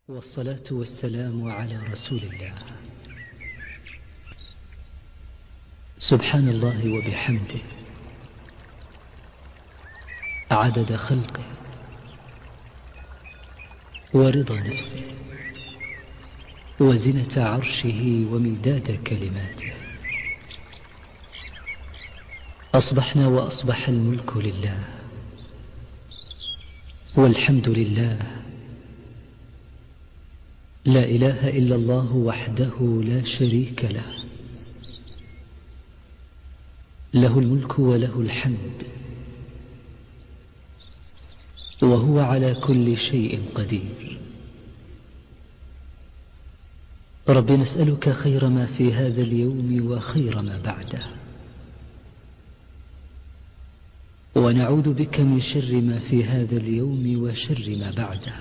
والصلاة والسلام على رسول الله. سبحان الله وبحمده عدد خلقه ورضا نفسه وزنة عرشه ومداد كلماته. أصبحنا وأصبح الملك لله والحمد لله، لا إله إلا الله وحده لا شريك له، له الملك وله الحمد وهو على كل شيء قدير. رب نسألك خير ما في هذا اليوم وخير ما بعده، ونعوذ بك من شر ما في هذا اليوم وشر ما بعده.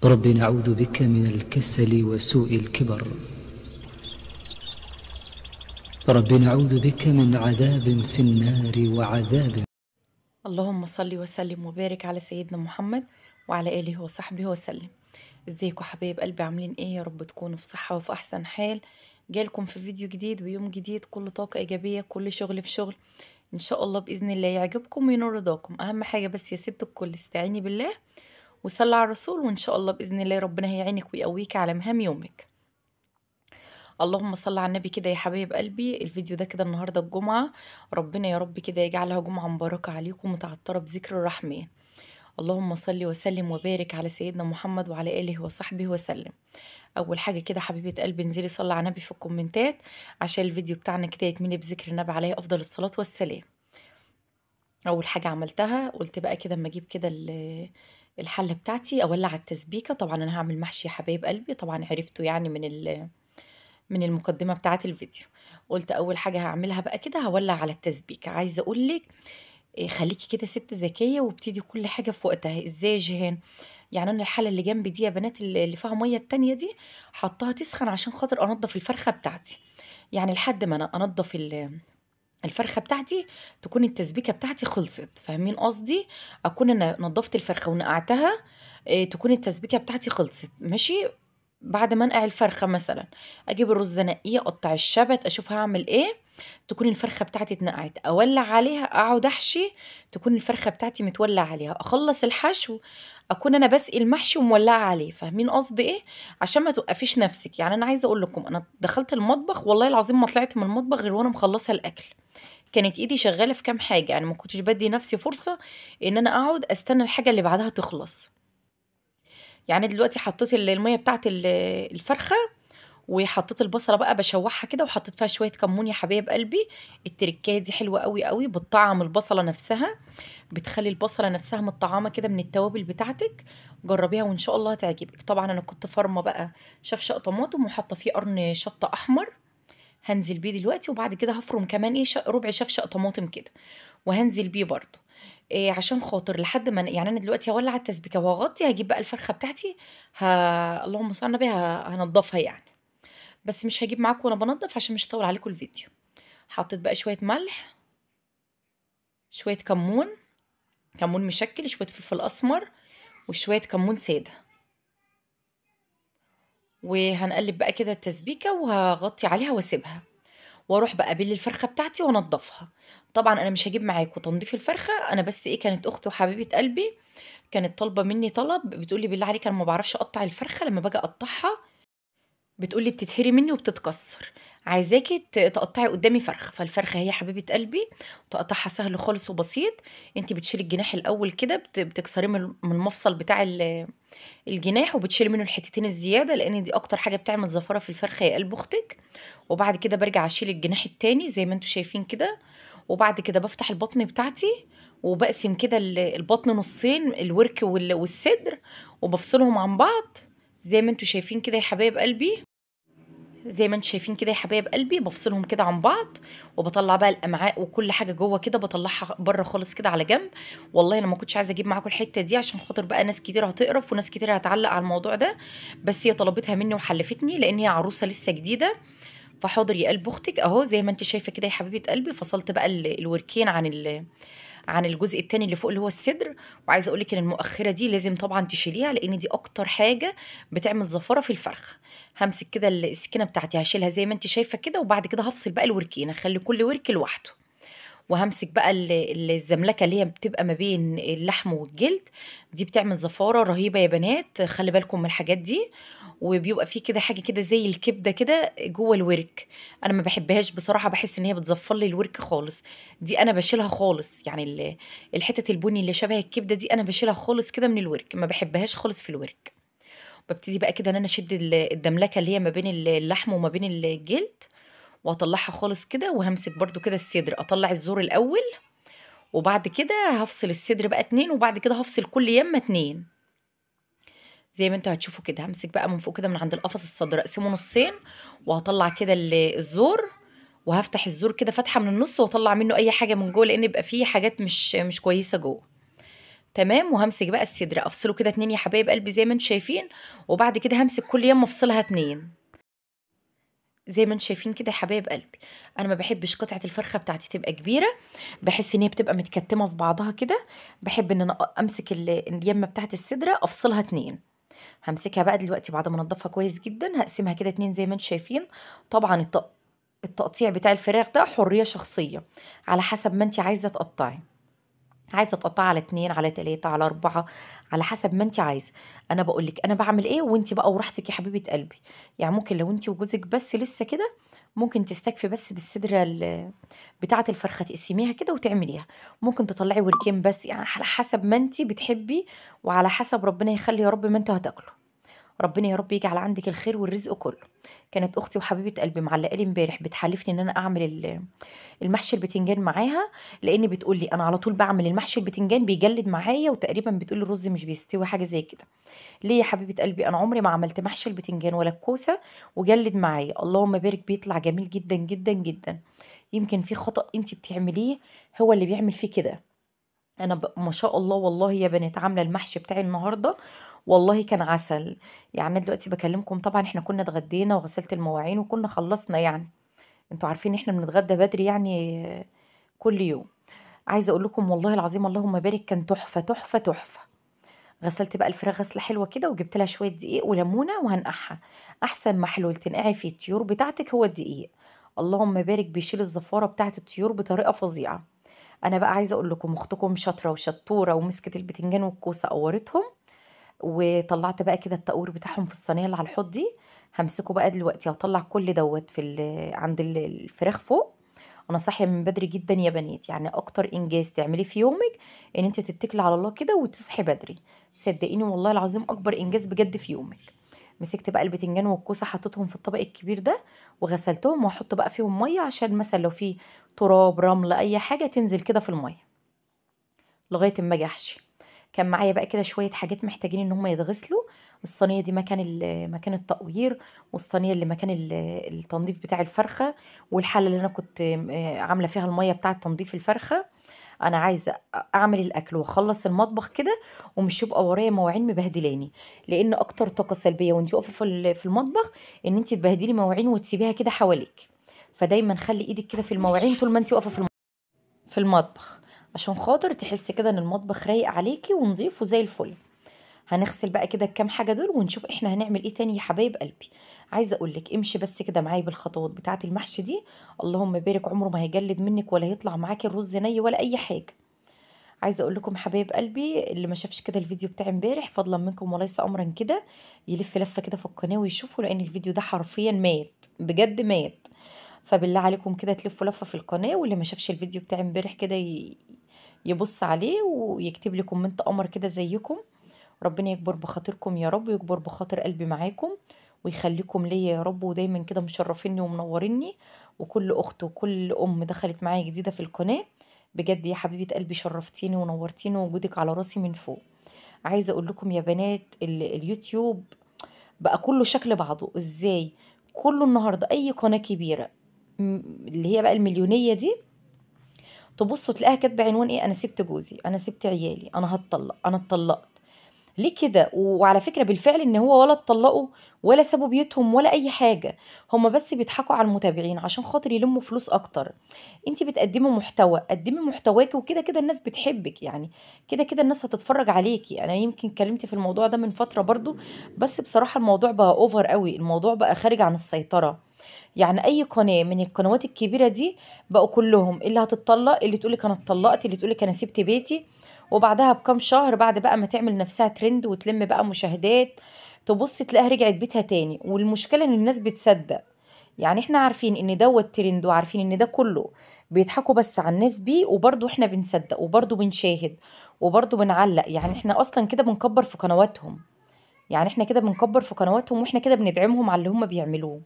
رب نعوذ بك من الكسل وسوء الكبر. رب نعوذ بك من عذاب في النار وعذاب. اللهم صل وسلم وبارك على سيدنا محمد وعلى آله وصحبه وسلم. ازيكم حبايب قلبي، عاملين ايه؟ يا رب تكونوا في صحة وفي احسن حال. جالكم في فيديو جديد ويوم جديد، كل طاقة ايجابية، كل شغل في شغل ان شاء الله باذن الله يعجبكم وينور رضاكم. اهم حاجة بس يا ست الكل استعيني بالله وصلي على الرسول، وان شاء الله باذن الله ربنا هيعينك ويقويك على مهام يومك. اللهم صل على النبي كده يا حبايب قلبي. الفيديو ده كده النهارده الجمعة، ربنا يا رب كده يجعلها جمعة مباركة عليكم متعطرة بذكر الرحمن. اللهم صل وسلم وبارك على سيدنا محمد وعلى آله وصحبه وسلم. أول حاجة كده حبيبة قلبي، انزلي صلي على النبي في الكومنتات عشان الفيديو بتاعنا كده يتملي بذكر النبي عليه أفضل الصلاة والسلام. أول حاجة عملتها قلت بقى كده اما أجيب كده الحلة بتاعتي أولع التسبيكة. طبعا أنا هعمل محشي يا حبايب قلبي، طبعا عرفتوا يعني من المقدمة بتاعة الفيديو. قلت أول حاجة هعملها بقى كده هولع على التسبيكة. عايزة أقولك خليكي كده ست ذكية وابتدي كل حاجة في وقتها. ازاي يا جيهان؟ يعني انا الحلة اللي جنبي دي يا بنات اللي فيها مية التانية دي حطها تسخن عشان خاطر انضف الفرخة بتاعتي. يعني لحد ما انا انضف الفرخة بتاعتي تكون التسبيكة بتاعتي خلصت. فاهمين قصدي؟ اكون انا نضفت الفرخة ونقعتها، تكون التسبيكة بتاعتي خلصت. ماشي. بعد ما انقع الفرخة مثلا اجيب الرز انقيه، اقطع الشبت، اشوف هعمل ايه، تكون الفرخة بتاعتي اتنقعت، اولع عليها اقعد احشي، تكون الفرخة بتاعتي متولع عليها، اخلص الحشو اكون انا بسقي المحشي ومولعه عليه. فاهمين قصدي ايه؟ عشان ما توقفيش نفسك. يعني انا عايزه اقول لكم انا دخلت المطبخ والله العظيم ما طلعت من المطبخ غير وانا مخلصه الاكل. كانت ايدي شغاله في كام حاجه، يعني ما كنتش بدي نفسي فرصه ان انا اقعد استنى الحاجه اللي بعدها تخلص. يعني دلوقتي حطيت الميه بتاعت الفرخه، وحطيت البصله بقى بشوحها كده، وحطيت فيها شويه كمون يا حبايب قلبي. التركايه دي حلوه قوي قوي، بتطعم البصله نفسها، بتخلي البصله نفسها متطعمه كده من التوابل بتاعتك. جربيها وان شاء الله هتعجبك. طبعا انا كنت فرمه بقى شفشق طماطم وحاطه فيه قرن شطه احمر، هنزل بيه دلوقتي. وبعد كده هفرم كمان ايه ربع شفشق طماطم كده وهنزل بيه برضو. إيه عشان خاطر لحد ما يعني انا دلوقتي هولع التسبيكه وهغطي، هجيب بقى الفرخه بتاعتي اللهم صل على النبي هنضفها يعني. بس مش هجيب معاكم وانا بنضف عشان مش هطول عليكم الفيديو. حطيت بقى شويه ملح، شويه كمون، كمون مشكل، شويه فلفل اسمر، وشويه كمون ساده. وهنقلب بقى كده التسبيكه وهغطي عليها واسيبها، واروح بقى ابل الفرخه بتاعتي وانضفها. طبعا انا مش هجيب معاكم تنظيف الفرخه، انا بس ايه كانت اختي وحبيبه قلبي كانت طالبه مني طلب، بتقولي بالله عليك انا ما بعرفش اقطع الفرخه، لما باجي اقطعها بتقولي بتتهري مني وبتتكسر، عايزاكي تقطعي قدامي فرخه. فالفرخه هي حبيبه قلبي تقطعها سهل خالص وبسيط. انت بتشيلي الجناح الاول كده، بتكسريه من المفصل بتاع الجناح، وبتشيلي منه الحتتين الزياده لان دي اكتر حاجه بتعمل زفاره في الفرخه يا قلب اختك. وبعد كده برجع اشيل الجناح التاني زي ما انتوا شايفين كده. وبعد كده بفتح البطن بتاعتي وبقسم كده البطن نصين، الورك والصدر، وبفصلهم عن بعض زي ما انتوا شايفين كده يا حبايب قلبي. زي ما انتوا شايفين كده يا حبايب قلبي بفصلهم كده عن بعض، وبطلع بقى الامعاء وكل حاجه جوه كده بطلعها بره خالص كده على جنب. والله انا ما كنتش عايزه اجيب معاكم الحته دي عشان خاطر بقى ناس كتير هتقرف وناس كتير هتعلق على الموضوع ده، بس هي طلبتها مني وحلفتني لان هي عروسه لسه جديده. فحاضر يا قلب اختك اهو زي ما انت شايفه كده يا حبيبه قلبي، فصلت بقى الوركين عن الجزء التاني اللي فوق اللي هو الصدر. وعايزه اقول لك ان المؤخره دي لازم طبعا تشيليها، لان دي اكتر حاجه بتعمل زفاره في الفرخ. همسك كده السكينه بتاعتي هشيلها زي ما انت شايفه كده، وبعد كده هفصل بقى الوركين، اخلي كل ورك لوحده. وهمسك بقى الزملكه اللي هي بتبقى ما بين اللحم والجلد، دي بتعمل زفاره رهيبه يا بنات، خلي بالكم من الحاجات دي. وبيبقى فيه كده حاجه كده زي الكبده كده جوه الورك، انا ما بحبهاش بصراحه، بحس ان هي بتزفر لي الورك خالص. دي انا بشيلها خالص، يعني الحتة البني اللي شبه الكبده دي انا بشيلها خالص كده من الورك، ما بحبهاش خالص في الورك. ببتدي بقى كده ان انا اشد الدملكه اللي هي ما بين اللحم وما بين الجلد، واطلعها خالص كده. وهمسك برضو كده الصدر، اطلع الزور الاول، وبعد كده هفصل الصدر بقى اتنين، وبعد كده هفصل كل يمه اتنين زي ما انتوا هتشوفوا كده. همسك بقى من فوق كده من عند القفص الصدر، اقسمه نصين، وهطلع كده الزور، وهفتح الزور كده فتحه من النص، واطلع منه اي حاجه من جوه، لان يبقى فيه حاجات مش كويسه جوه. تمام. وهمسك بقى الصدر افصله كده اتنين يا حبايب قلبي زي ما انتوا شايفين، وبعد كده همسك كل يمه افصلها اتنين زي ما انتم شايفين كده يا حبايب قلبي. انا ما بحبش قطعه الفرخه بتاعتي تبقى كبيره، بحس ان هي بتبقى متكتمه في بعضها كده. بحب ان انا امسك اليمه بتاعت الصدر افصلها اتنين. همسكها بقى دلوقتي بعد ما انضفها كويس جدا، هقسمها كده اتنين زي ما انتم شايفين. طبعا التقطيع بتاع الفراخ ده حريه شخصيه، على حسب ما انت عايزه تقطعي. عايزه تقطعي على اتنين، على تلاتة، على اربعة، على حسب ما انت عايزه. انا بقولك انا بعمل ايه، وانت بقى وراحتك يا حبيبه قلبي. يعني ممكن لو انت وجوزك بس لسه كده، ممكن تستكفي بس بالصدر بتاعه الفرخه، تقسميها كده وتعمليها. ممكن تطلعي وركين بس، يعني على حسب ما انت بتحبي، وعلى حسب ربنا يخلي يا رب ما انتوا هتاكلوا. ربنا يا رب يجعل عندك الخير والرزق كله. كانت اختي وحبيبه قلبي معلقه لي امبارح بتحالفني ان انا اعمل المحشي البتنجان معاها، لان بتقول لي انا على طول بعمل المحشي البتنجان بيجلد معايا، وتقريبا بتقول لي الرز مش بيستوي حاجه زي كده. ليه يا حبيبه قلبي؟ انا عمري ما عملت محشي البتنجان ولا الكوسه وجلد معايا، اللهم بارك بيطلع جميل جدا جدا جدا. يمكن في خطأ انت بتعمليه هو اللي بيعمل فيه كده. انا ما شاء الله والله يا بنات عامله المحشي بتاعي النهارده، والله كان عسل. يعني أنا دلوقتي بكلمكم طبعا احنا كنا اتغدينا وغسلت المواعين وكنا خلصنا يعني. انتوا عارفين احنا بنتغدى بدري يعني كل يوم. عايزه اقول لكم والله العظيم اللهم بارك كان تحفه تحفه تحفه. غسلت بقى الفراخ غسله حلوه كده، وجبت لها شويه دقيق وليمونه وهنقعها. احسن محلول تنقعي فيه الطيور بتاعتك هو الدقيق، اللهم بارك بيشيل الزفاره بتاعت الطيور بطريقه فظيعه. انا بقى عايزه اقول لكم اختكم شاطره وشطوره، ومسكت البتنجان والكوسه قورتهم، وطلعت بقى كده التقور بتاعهم في الصينيه اللي على الحوض دي. همسكه بقى دلوقتي هطلع كل دوت عند الفراخ فوق. انا صاحيه من بدري جدا يا بنات، يعني اكتر انجاز تعمليه في يومك ان انت تتكلي على الله كده وتصحي بدري. صدقيني والله العظيم اكبر انجاز بجد في يومك. مسكت بقى البتنجان والكوسه حطيتهم في الطبق الكبير ده، وغسلتهم، وهحط بقى فيهم ميه عشان مثلا لو في تراب رمل اي حاجه تنزل كده في الميه لغايه ما اجي احشي. كان معايا بقى كده شويه حاجات محتاجين ان هم يتغسلوا. الصينيه دي مكان مكان التقوير، والصينيه اللي مكان التنظيف بتاع الفرخه، والحله اللي انا كنت عامله فيها الميه بتاعه تنظيف الفرخه. انا عايزه اعمل الاكل واخلص المطبخ كده، ومش يبقى ورايا مواعين مبهدلاني. لان اكتر طاقه سلبيه وانت واقفه في المطبخ ان انت تبهدلي مواعين وتسيبيها كده حواليك. فدايما خلي ايدك كده في المواعين طول ما انت واقفه في المطبخ، عشان خاطر تحسي كده ان المطبخ رايق عليكي ونظيف وزي الفل. هنغسل بقى كده الكام حاجه دول ونشوف احنا هنعمل ايه تاني يا حبايب قلبي. عايزه اقولك امشي بس كده معايا بالخطوات بتاعه المحشي دي، اللهم بارك عمره ما هيجلد منك ولا هيطلع معاكي الرز ني ولا اي حاجه. عايزه اقول لكم حبايب قلبي اللي ما شافش كده الفيديو بتاع امبارح فضلا منكم وليس امرا كده، يلف لفه كده في القناه ويشوفوا، لان الفيديو ده حرفيا مات، بجد مات. فبالله عليكم كده تلفوا لفه في القناه، واللي ما شافش الفيديو بتاع امبارح كده يبص عليه ويكتب لي كومنت قمر كده زيكم. ربنا يكبر بخاطركم يا رب، ويكبر بخاطر قلبي معاكم، ويخليكم ليا يا رب، ودايما كده مشرفيني ومنوريني. وكل اخت وكل ام دخلت معايا جديده في القناه، بجد يا حبيبه قلبي شرفتيني ونورتيني، ووجودك على راسي من فوق. عايزه اقول لكم يا بنات اليوتيوب بقى كله شكل بعضه ازاي. كله النهارده اي قناه كبيره اللي هي بقى المليونيه دي، تبصوا تلاقيها كاتبه عنوان ايه: انا سبت جوزي، انا سبت عيالي، انا هتطلق، انا اتطلقت. ليه كده؟ وعلى فكرة بالفعل إن هو ولا اتطلقوا ولا سابوا بيوتهم ولا أي حاجة، هُم بس بيضحكوا على المتابعين عشان خاطر يلمّوا فلوس أكتر. أنتِ بتقدّمي محتوى، قدّمي محتواكِ وكده، كده الناس بتحبِّك، يعني كده، كده الناس هتتفرّج عليكِ. أنا يمكن اتكلمت في الموضوع ده من فترة برضه، بس بصراحة الموضوع بقى over أوي، الموضوع بقى خارج عن السيطرة. يعني أي قناة من القنوات الكبيرة دي بقوا كلّهم اللي هتتطلّق، اللي تقول لِك أنا اتطلّقت، اللي تقول لِك أنا سِبت بيتي، وبعدها بكام شهر بعد بقى ما تعمل نفسها ترند وتلم بقى مشاهدات، تبُص تلاقيها رجعت بيتها تاني. والمشكلة إن الناس بتصدّق. يعني إحنا عارفين إن دوّة ترند وعارفين إن ده كلّه بيضحكوا بس على الناس بيه، وبرضه إحنا بنصدّق وبرضه بنشاهد وبرضه بنعلّق. يعني إحنا أصلًا كده بنكبّر في قنواتهم، يعني إحنا كده بنكبّر في قنواتهم وإحنا كده بندعمهم على اللي هم بيعملوه.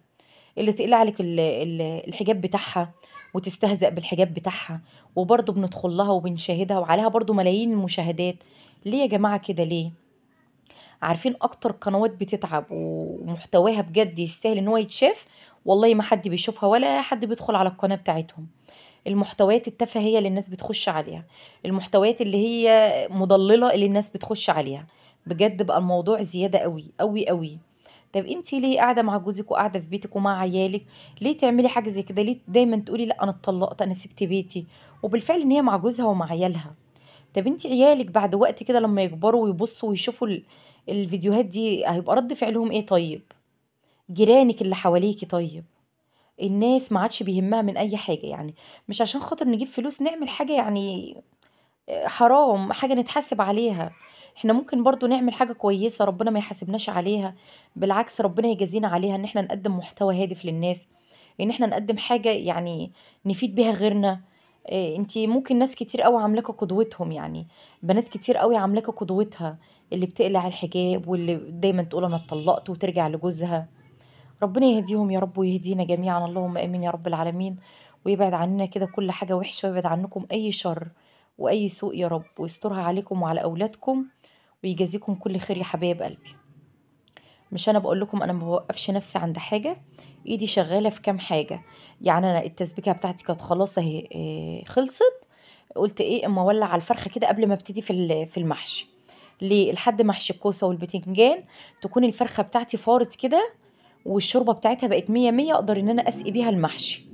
اللي تقلع عليك الحجاب بتاعها وتستهزأ بالحجاب بتاعها، وبرضه بندخل لها وبنشاهدها وعليها برضه ملايين المشاهدات. ليه يا جماعة كده ليه؟ عارفين أكتر قنوات بتتعب ومحتواها بجد يستاهل إن هو يتشاف، والله ما حد بيشوفها ولا حد بيدخل على القناة بتاعتهم. المحتويات التافهة اللي الناس بتخش عليها، المحتويات اللي هي مضللة اللي الناس بتخش عليها. بجد بقى الموضوع زيادة قوي قوي قوي. طب انتي ليه قاعدة مع جوزك وقاعدة في بيتك ومع عيالك، ليه تعملي حاجة زي كده؟ ليه دايما تقولي لا انا اتطلقت انا سبت بيتي، وبالفعل ان هي مع جوزها ومع عيالها؟ طب انتي عيالك بعد وقت كده لما يكبروا ويبصوا ويشوفوا الفيديوهات دي هيبقى رد فعلهم ايه طيب؟ جيرانك اللي حواليكي طيب؟ الناس ما عادش بيهمها من اي حاجة. يعني مش عشان خاطر نجيب فلوس نعمل حاجة يعني حرام، حاجة نتحاسب عليها. احنا ممكن برضو نعمل حاجة كويسة ربنا ما يحاسبناش عليها، بالعكس ربنا يجازينا عليها، ان احنا نقدم محتوى هادف للناس، ان احنا نقدم حاجة يعني نفيد بيها غيرنا. اه انتي ممكن ناس كتير قوي عاملاكوا قدوتهم، يعني بنات كتير قوي عاملاكوا قدوتها، اللي بتقلع الحجاب واللي دايما تقول انا اتطلقت وترجع لجوزها. ربنا يهديهم يا رب ويهدينا جميعا، اللهم امين يا رب العالمين. ويبعد عننا كده كل حاجة وحشة، ويبعد عنكم اي شر واي سوء يا رب، ويسترها عليكم وعلى اولادكم، ويجازيكم كل خير يا حبايب قلبي. مش انا بقول لكم انا ما بوقفش نفسي عند حاجة، ايدي شغالة في كام حاجة. يعني انا التسبيكة بتاعتي كانت خلاص اهي خلصت. قلت ايه اما اولع على الفرخة كده قبل ما ابتدي في المحشي. ليه؟ لحد محشي الكوسة والبتنجان تكون الفرخة بتاعتي فارت كده، والشوربة بتاعتها بقت مية مية، اقدر ان انا اسقي بيها المحشي.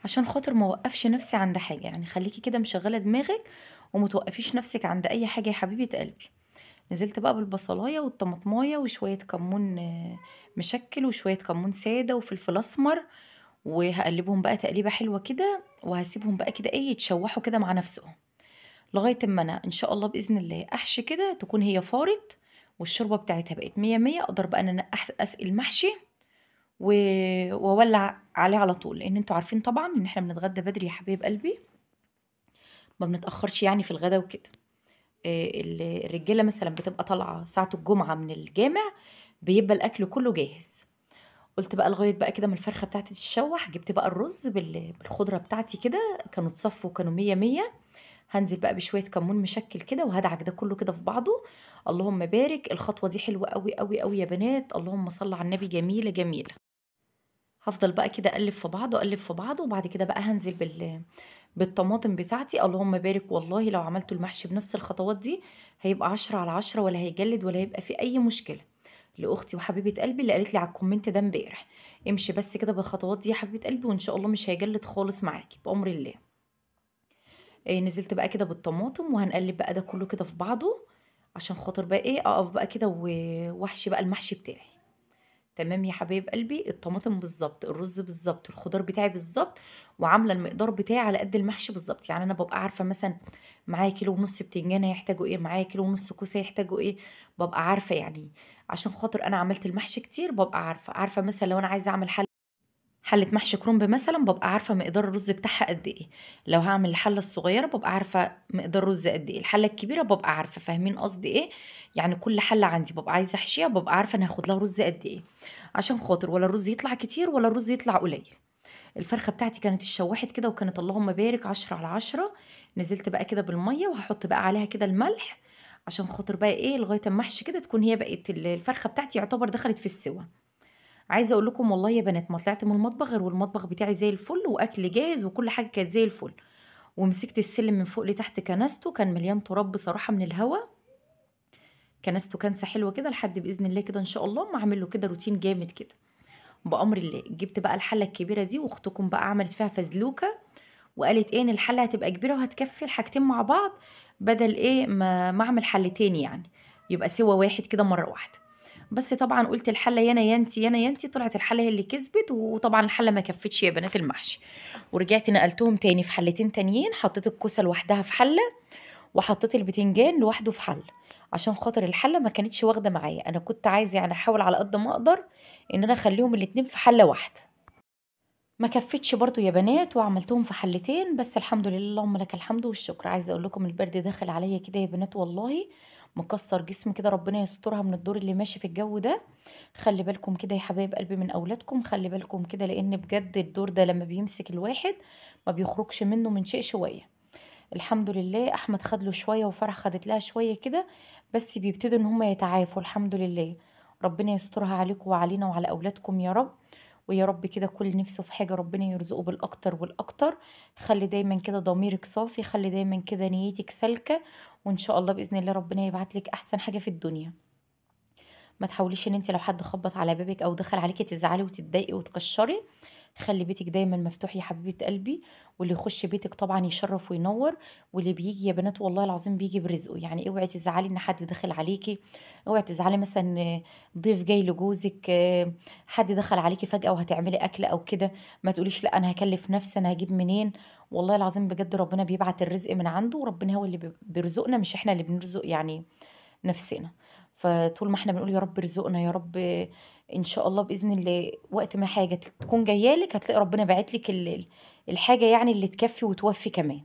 عشان خاطر ما اوقفش نفسي عند حاجة. يعني خليكي كده مشغلة دماغك ومتوقفيش نفسك عند اي حاجة يا حبيبة قلبي. نزلت بقى بالبصلاية والطماطماية وشوية كمون مشكل وشوية كمون سادة وفلفل اسمر، وهقلبهم بقى تقليبة حلوة كده، وهسيبهم بقى كده ايه يتشوحوا كده مع نفسهم، لغاية اما انا ان شاء الله بإذن الله احشي كده تكون هي فارت والشوربة بتاعتها بقت مية مية. اقدر بقى ان انا اسقي المحشي واولع عليه على طول، لان انتوا عارفين طبعا ان احنا بنتغدى بدري يا حبايب قلبي، ما بنتاخرش يعني في الغدا وكده. الرجاله مثلا بتبقى طالعه ساعه الجمعه من الجامع، بيبقى الاكل كله جاهز. قلت بقى لغايه بقى كده ما الفرخه بتاعتي تتشوح، جبت بقى الرز بالخضره بتاعتي كده، كانوا اتصفوا وكانوا مية مية. هنزل بقى بشويه كمون مشكل كده وهدعك ده كله كده في بعضه. اللهم بارك، الخطوه دي حلوه قوي قوي قوي يا بنات، اللهم صل على النبي، جميله جميله. هفضل بقى كده اقلب في بعضه اقلب في بعضه، وبعد كده بقى هنزل بالطماطم بتاعتي. اللهم بارك، والله لو عملتوا المحشي بنفس الخطوات دي هيبقى 10 على 10، ولا هيجلد ولا هيبقى في اي مشكلة. لاختي وحبيبة قلبي اللي قالت لي على الكومنت ده امبارح، امشي بس كده بالخطوات دي يا حبيبة قلبي وان شاء الله مش هيجلد خالص معاكي بأمر الله. نزلت بقى كده بالطماطم وهنقلب بقى ده كله كده في بعضه، عشان خاطر بقى ايه اقف بقى كده واحشي بقى المحشي بتاعي. تمام يا حبايب قلبي، الطماطم بالظبط، الرز بالظبط، الخضار بتاعي بالظبط، وعامله المقدار بتاعي على قد المحشي بالظبط. يعني انا ببقى عارفه مثلا معايا كيلو ونص بتنجان هيحتاجوا ايه، معايا كيلو ونص كوسه هيحتاجوا ايه، ببقى عارفه يعني. عشان خاطر انا عملت المحشي كتير ببقى عارفه مثلا لو انا عايزه اعمل حله محشي كرنب مثلا ببقى عارفه مقدار الرز بتاعها قد ايه. لو هعمل الحله الصغيره ببقى عارفه مقدار رز قد ايه، الحله الكبيره ببقى عارفه، فاهمين قصدي ايه؟ يعني كل حله عندي ببقى عايزه احشيها ببقى عارفه انا هاخد لها رز قد ايه، عشان خاطر ولا الرز يطلع كتير ولا الرز يطلع قليل. الفرخه بتاعتي كانت اتشوحت كده وكانت اللهم بارك 10 على 10. نزلت بقى كده بالميه وهحط بقى عليها كده الملح، عشان خاطر بقى ايه لغايه اما احشي كده تكون هي بقت الفرخه بتاعتي يعتبر دخلت في السوا. عايزه اقول لكم والله يا بنات ما طلعت من المطبخ غير والمطبخ بتاعي زي الفل واكل جاهز وكل حاجه كانت زي الفل. ومسكت السلم من فوق لتحت كنسته، كان مليان تراب بصراحه من الهوا. كنسته كنسه حلوه كده لحد باذن الله كده ان شاء الله ما اعمل له كده روتين جامد كده بامر الله. جبت بقى الحله الكبيره دي، واختكم بقى عملت فيها فزلوكه وقالت ايه ان الحله هتبقى كبيره وهتكفي الحاجتين مع بعض، بدل ايه ما اعمل حلتين يعني، يبقى سوا واحد كده مره واحده. بس طبعا قلت الحله يانا يانتي يانا يانتي، طلعت الحله هي اللي كسبت، وطبعا الحله ما كفتش يا بنات المحشي. ورجعت نقلتهم تاني في حلتين تانيين، حطيت الكوسه لوحدها في حله، وحطيت البتنجان لوحده في حله، عشان خاطر الحله ما كانتش واخده معايا. انا كنت عايزه يعني احاول على قد ما اقدر ان انا اخليهم الاتنين في حله واحده. ما كفتش برضو يا بنات، وعملتهم في حلتين بس. الحمد لله، اللهم لك الحمد والشكر. عايزه اقول لكم البرد داخل عليا كده يا بنات والله، مكسر جسمي كده، ربنا يسترها من الدور اللي ماشي في الجو ده. خلي بالكم كده يا حبايب قلبي من اولادكم، خلي بالكم كده، لان بجد الدور ده لما بيمسك الواحد ما بيخرجش منه من شيء شويه. الحمد لله احمد خد له شويه، وفرح خدت لها شويه كده، بس بيبتدوا ان هم يتعافوا الحمد لله. ربنا يسترها عليكم وعلينا وعلى اولادكم يا رب. ويا رب كده كل نفسه في حاجه ربنا يرزقه بالاكتر والاكتر. خلي دايما كده ضميرك صافي، خلي دايما كده نيتك سالكه، وان شاء الله باذن الله ربنا يبعت لك احسن حاجه في الدنيا. ما تحاوليش ان انت لو حد خبط على بابك او دخل عليكي تزعلي وتتضايقي وتكشري. خلي بيتك دايما مفتوح يا حبيبه قلبي، واللي يخش بيتك طبعا يشرف وينور. واللي بيجي يا بنات والله العظيم بيجي برزقه. يعني اوعي تزعلي ان حد دخل عليكي، اوعي تزعلي مثلا ضيف جاي لجوزك، حد دخل عليكي فجأة وهتعملي اكل او كده، ما تقوليش لا انا هكلف نفسي، انا هجيب منين. والله العظيم بجد ربنا بيبعت الرزق من عنده، وربنا هو اللي بيرزقنا، مش احنا اللي بنرزق يعني نفسنا. فطول ما احنا بنقول يا رب ارزقنا يا رب، ان شاء الله باذن الله وقت ما حاجه تكون جايه لك هتلاقي ربنا باعت لك الحاجه يعني اللي تكفي وتوفي كمان.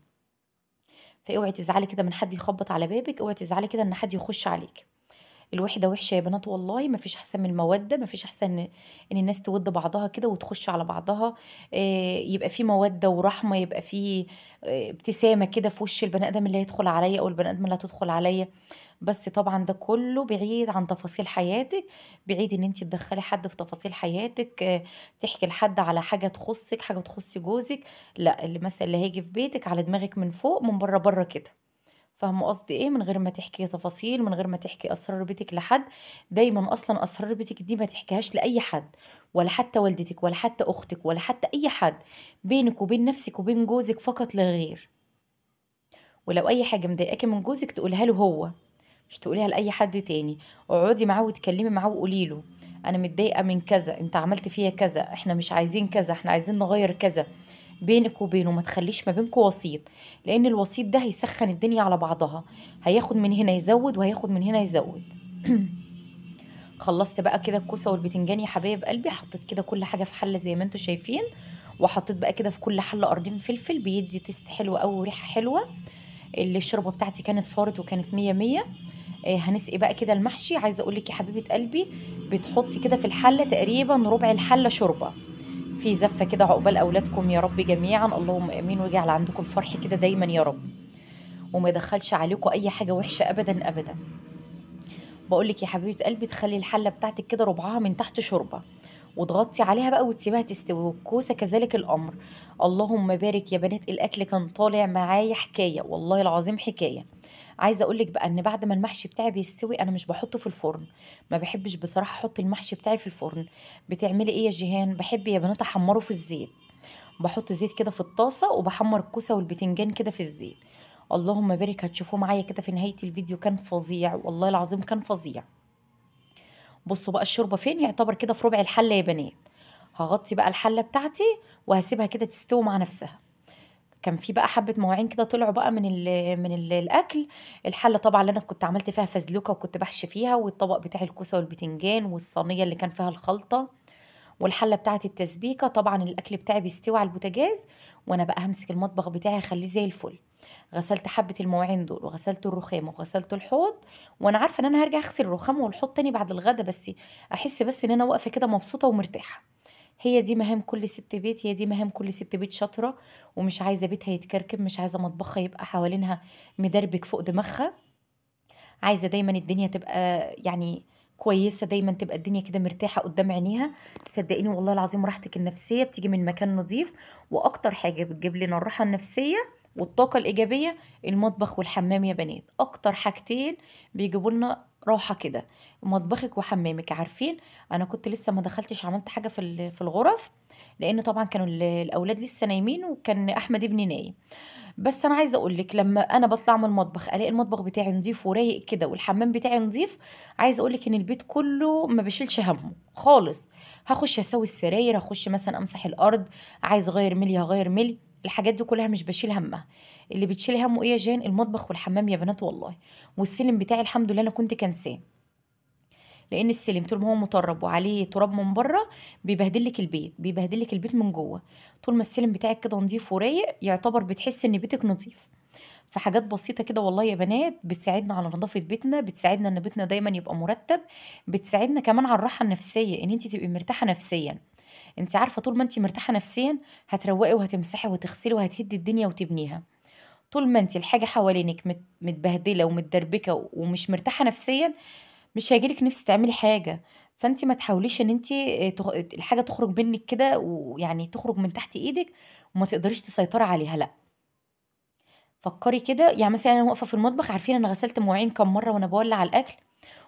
فاوعي تزعلي كده من حد يخبط على بابك، اوعي تزعلي كده ان حد يخش عليك. الوحده وحشه يا بنات والله، مفيش احسن من الموده، مفيش احسن ان الناس تود بعضها كده وتخش على بعضها. يبقى في موده ورحمه، يبقى في ابتسامه كده في وش البني ادم اللي هيدخل عليا او البني ادم اللي هتدخل عليا. بس طبعا ده كله بعيد عن تفاصيل حياتك، بعيد ان انت تدخلي حد في تفاصيل حياتك، تحكي لحد على حاجه تخصك، حاجه تخص جوزك. لا، اللي مثلا اللي هيجي في بيتك على دماغك من فوق من بره بره كده. فاهمه قصدي ايه؟ من غير ما تحكي تفاصيل، من غير ما تحكي اسرار بيتك لحد. دايما اصلا اسرار بيتك دي ما تحكيهاش لاي حد، ولا حتى والدتك ولا حتى اختك ولا حتى اي حد. بينك وبين نفسك وبين جوزك فقط لا غير. ولو اي حاجه مضايقاكي من جوزك تقولها له هو، مش تقوليها لاي حد تاني. اقعدي معاه واتكلمي معاه وقولي له انا متضايقه من كذا، انت عملت فيا كذا، احنا مش عايزين كذا، احنا عايزين نغير كذا. بينك وبينه، ما تخليش ما بينكم وسيط، لان الوسيط ده هيسخن الدنيا على بعضها، هياخد من هنا يزود وهياخد من هنا يزود. خلصت بقى كده الكوسه والبتنجان يا حبايب قلبي، حطيت كده كل حاجه في حله زي ما انتم شايفين، وحطيت بقى كده في كل حله قرنين فلفل بيدي تيست حلو قوي وريحه حلوه. اللي الشوربه بتاعتي كانت فارت وكانت مية مية. هنسقي بقى كده المحشي. عايزه اقول لك يا حبيبه قلبي، بتحطي كده في الحله تقريبا ربع الحله شوربه، في زفه كده عقبال اولادكم يا رب جميعا، اللهم امين، ويجعل عندكم الفرح كده دايما يا رب، وما يدخلش عليكم اي حاجه وحشه ابدا ابدا. بقول لك يا حبيبه قلبي، تخلي الحله بتاعتك كده ربعها من تحت شوربه، وتغطي عليها بقى وتسيبها تستوي، والكوسه كذلك الامر. اللهم بارك يا بنات، الاكل كان طالع معايا حكايه والله العظيم حكايه. عايزه اقول لك بقى ان بعد ما المحشي بتاعي بيستوي انا مش بحطه في الفرن، ما بحبش بصراحه احط المحشي بتاعي في الفرن. بتعملي ايه يا جيهان؟ بحب يا بنات احمره في الزيت، بحط زيت كده في الطاسه وبحمر الكوسه والبتنجان كده في الزيت. اللهم بارك، هتشوفوه معايا كده في نهايه الفيديو، كان فظيع والله العظيم كان فظيع. بصوا بقى الشوربه فين، يعتبر كده في ربع الحله يا بنات. هغطي بقى الحله بتاعتي وهسيبها كده تستوي مع نفسها. كان في بقى حبه مواعين كده طلعوا بقى من الاكل. الحله طبعا اللي انا كنت عملت فيها فزلوكه وكنت بحشي فيها، والطبق بتاع الكوسه والبتنجان، والصينيه اللي كان فيها الخلطه، والحله بتاعه التسبيكه. طبعا الاكل بتاعي بيستوي على البوتاجاز، وانا بقى همسك المطبخ بتاعي اخليه زي الفل. غسلت حبه المواعين دول، وغسلت الرخام، وغسلت الحوض. وانا عارفه ان انا هرجع اغسل الرخام والحوض تاني بعد الغدا، بس احس بس ان انا واقفه كده مبسوطه ومرتاحه. هي دي مهام كل ست بيت، هي دي مهام كل ست بيت شاطره، ومش عايزه بيتها يتكركب، مش عايزه مطبخها يبقى حوالينها مدربك فوق دماغها. عايزه دايما الدنيا تبقى يعني كويسه، دايما تبقى الدنيا كده مرتاحه قدام عينيها. صدقيني والله العظيم راحتك النفسيه بتيجي من مكان نظيف، واكتر حاجه بتجيب لنا الراحه النفسيه والطاقه الايجابيه المطبخ والحمام يا بنات، اكتر حاجتين بيجيبوا لنا راحة كده، مطبخِك وحمامِك. عارفين أنا كنت لسه ما دخلتش عملت حاجة في الغرف، لإن طبعًا كانوا الأولاد لسه نايمين وكان أحمد ابني نايم. بس أنا عايزة أقول لِك لمّا أنا باطلع من المطبخ ألاقي المطبخ بتاعي نضيف ورايق كده والحمام بتاعي نضيف، عايزة أقول لِك إن البيت كلّه ما باشيلش هَمّه خالص. هاخش أسوي السراير، هاخش مثلًا أمسح الأرض، عايزة أغيّر مِلي هاغيّر مِلي، الحاجات دي كلّها مش باشيل هَمّها. اللي بتشيلي هَمّه إيه يا جيهان؟ المطبخ والحمام يا بنات والله. والسلم بتاعي الحمد لله أنا كنت كانساه، لإن السلم طول ما هو مطرّب وعليه تراب من برّه بيبهدل لِك البيت، بيبهدل لِك البيت من جوّه. طول ما السلم بتاعِك كده نضيف ورايق يعتبر بتحسّي إن بيتِك نضيف. فحاجات بسيطة كده والله يا بنات بتساعدنا على نضافة بيتنا، بتساعدنا إن بيتنا دايمًا يبقى مرتب، بتساعدنا كمان على الراحة النفسية، إن أنتِ تبقي مرتاحة نفسيًا. أنتِ عارفة طول ما أنتِ مرتاحة نفسيًا هتروّقي وهتمسحي وهتغسلي وهتهدّي الدنيا وتبنيها. طول ما أنتِ الحاجة حوالينِك متبهدلة ومتدربكة ومش مرتاحة نفسيًا، مش هييجي لِك نِفس تعملي حاجة. فأنتِ ما تحاوليش إن أنتِ الحاجة تخرج منِّك كده ويعني تخرج من تحت إيدِك وما تقدريش تسيطري عليها، لأ. فكّري كده، يعني مثلًا أنا واقفة في المطبخ عارفين أنا غسلت مواعين كام مرّة وأنا باولّع الأكل؟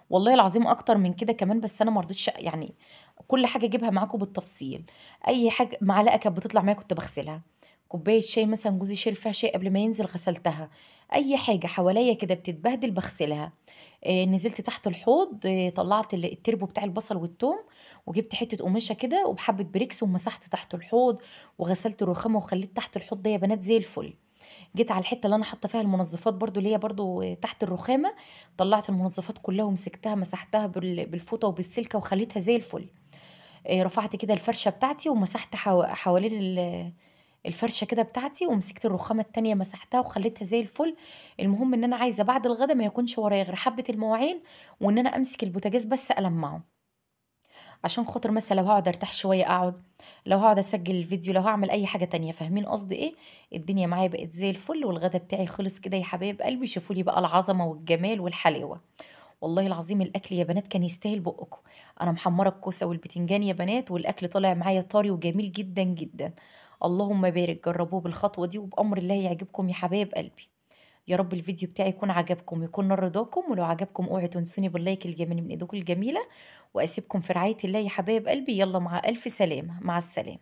والله العظيم أكتر من كده كمان، بس أنا ما رضيتش يعني كل حاجة أجيبها معاكم بالتفصيل. أي حاجة معلقة كانت بتطلع معايا كنت باغسلها، كوباية شاي مثلًا جوزي شرب فيها شاي قبل ما ينزل غسلتها، أي حاجة حواليّا كده بتتبهدل باغسلها. نزلت تحت الحوض طلّعت التربو بتاع البصل والتوم، وجبت حتة قماشة كده وبحبة بريكس ومسحت تحت الحوض، وغسلت الرخامة وخلّيت تحت الحوض ده يا بنات زي الفل. جيت على الحتة اللي أنا حاطة فيها المنظفات برضه اللي هي برضه تحت الرخامة، طلّعت المنظفات كلها ومسكتها مسحتها بالفوطة وبالسلكة وخلّيتها زي الفل. رفعت كده الفرشة بتاعتي ومسحت حوالين الفرشة كده بتاعتي، ومسكت الرخامة التانية مسحتها وخلّيتها زي الفل. المهم إن أنا عايزة بعد الغدا ما يكونش ورايا غير حبة المواعين، وإن أنا أمسك البوتاجاز بس ألمّعه. عشان خاطر مثلًا لو هاقعد أرتاح شوية أقعد، لو هاقعد أسجّل الفيديو، لو هاعمل أي حاجة تانية، فاهمين قصدي إيه؟ الدنيا معايا بقت زي الفل والغدا بتاعي خلص كده يا حبايب قلبي، شوفوا لي بقى العظمة والجمال والحلاوة. والله العظيم الأكل يا بنات كان يستاهل بُقُّكم. أنا محمّرة الكوسة والبتنجان يا بنات والأكل طالع معايا طري وجميل جدًا، جدًا. اللهم بارك، جرّبوه بالخطوة دي وبأمر الله يعجبكم يا حبايب قلبي. يا رب الفيديو بتاعي يكون عجبكم، يكون نال رضاكم، ولو عجبكم اوعوا تنسوني باللايك الجميل من إيديكم الجميلة، وأسيبكم في رعاية الله يا حبايب قلبي، يالّا مع ألف سلامة، مع السلامة.